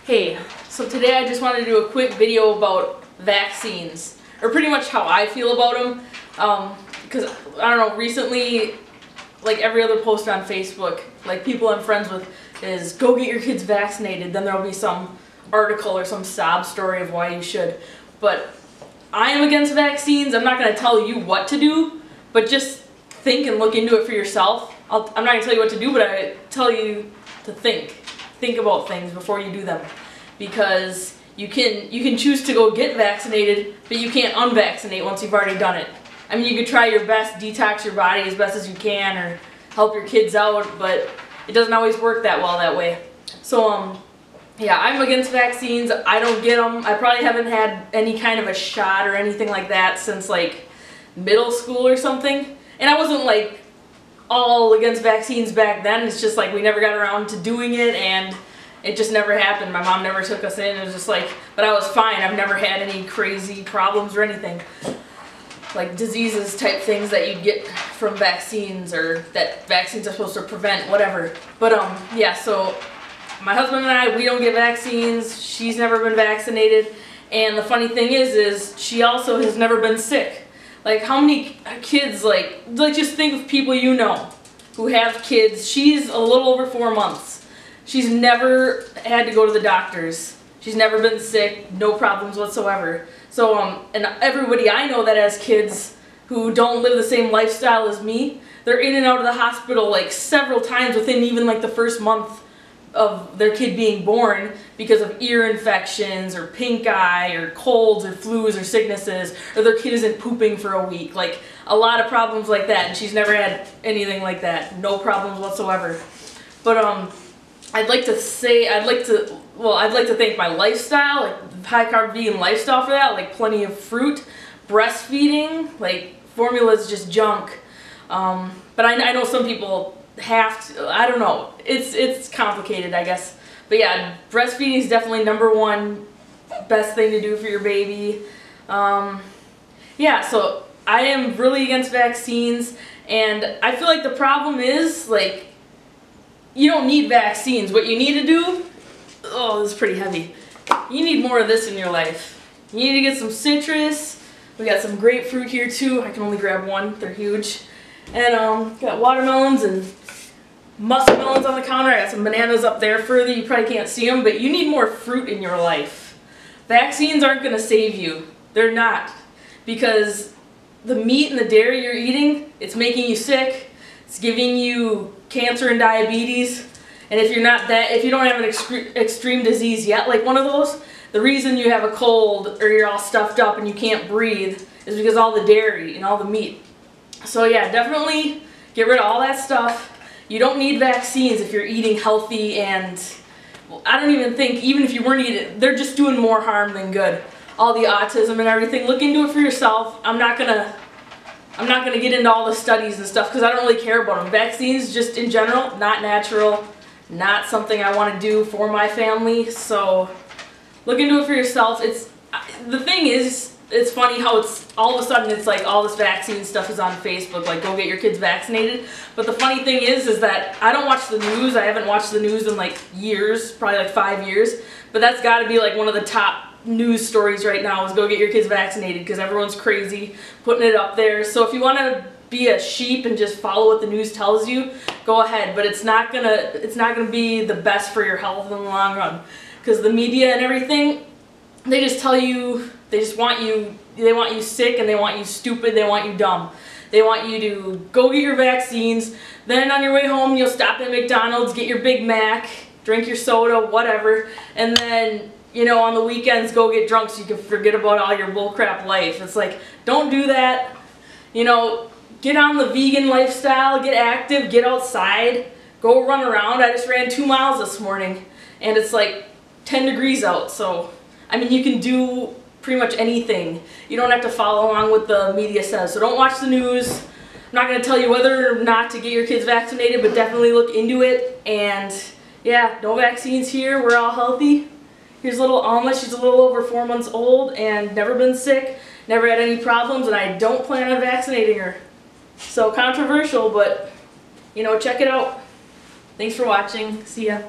Hey, so today I just wanted to do a quick video about vaccines, or pretty much how I feel about them, because, I don't know, recently, like every other post on Facebook, like people I'm friends with is, go get your kids vaccinated, then there'll be some article or some sob story of why you should. But I am against vaccines. I'm not going to tell you what to do, but just think and look into it for yourself. I'm not going to tell you what to do, but I tell you to think. Think about things before you do them, because you can choose to go get vaccinated, but you can't unvaccinate once you've already done it. I mean, you could try your best, detox your body as best as you can, or help your kids out, but it doesn't always work that well that way. So yeah, I'm against vaccines. I don't get them. I probably haven't had any kind of a shot or anything like that since like middle school or something. And I wasn't like all against vaccines back then. It's just like we never got around to doing it, and it just never happened. My mom never took us in. It was just like, but I was fine. I've never had any crazy problems or anything, like diseases type things that you get from vaccines, or that vaccines are supposed to prevent, whatever. But yeah, so my husband and I, we don't get vaccines. She's never been vaccinated, and the funny thing is she also has never been sick. Like, how many kids, like just think of people you know who have kids. She's a little over 4 months. She's never had to go to the doctors. She's never been sick, no problems whatsoever. So, and everybody I know that has kids who don't live the same lifestyle as me, they're in and out of the hospital like several times within even like the first month of their kid being born because of ear infections or pink eye or colds or flus or sicknesses, or their kid isn't pooping for a week. Like a lot of problems like that, and she's never had anything like that. No problems whatsoever. But I'd like to thank my lifestyle, like high carb vegan lifestyle, for that. Like plenty of fruit, breastfeeding, like formula is just junk. But I know some people have to, I don't know, it's complicated, I guess. But yeah, breastfeeding is definitely #1 best thing to do for your baby. Yeah, so I am really against vaccines, and I feel like the problem is, like, you don't need vaccines. What you need to do, oh, this is pretty heavy. You need more of this in your life. You need to get some citrus. We got some grapefruit here too. I can only grab one, they're huge. And got watermelons and muskmelons on the counter. I got some bananas up there further. You probably can't see them, but you need more fruit in your life. Vaccines aren't going to save you. They're not. Because the meat and the dairy you're eating, it's making you sick. It's giving you cancer and diabetes. And if you don't have an extreme disease yet, like one of those, the reason you have a cold or you're all stuffed up and you can't breathe is because all the dairy and all the meat. So yeah, definitely get rid of all that stuff. You don't need vaccines if you're eating healthy, and well, I don't even think, even if you weren't eating, they're just doing more harm than good. All the autism and everything, look into it for yourself. I'm not gonna get into all the studies and stuff because I don't really care about them. Vaccines, just in general, not natural, not something I want to do for my family. So look into it for yourself. The thing is, it's funny how it's all of a sudden it's like all this vaccine stuff is on Facebook, like go get your kids vaccinated. But the funny thing is that I don't watch the news. I haven't watched the news in like years, probably like 5 years. But that's got to be like one of the top news stories right now, is go get your kids vaccinated, because everyone's crazy putting it up there. So if you want to be a sheep and just follow what the news tells you, go ahead. But it's not gonna be the best for your health in the long run, because the media and everything, they just tell you, they want you sick, and they want you stupid, they want you dumb. They want you to go get your vaccines, then on your way home you'll stop at McDonald's, get your Big Mac, drink your soda, whatever, and then, you know, on the weekends go get drunk so you can forget about all your bullcrap life. It's like, don't do that. You know, get on the vegan lifestyle, get active, get outside, go run around. I just ran 2 miles this morning, and it's like 10 degrees out, so I mean, you can do pretty much anything. You don't have to follow along what the media says. So don't watch the news. I'm not going to tell you whether or not to get your kids vaccinated, but definitely look into it. And yeah, no vaccines here. We're all healthy. Here's little Alma. She's a little over 4 months old and never been sick, never had any problems, and I don't plan on vaccinating her. So controversial, but you know, check it out. Thanks for watching. See ya.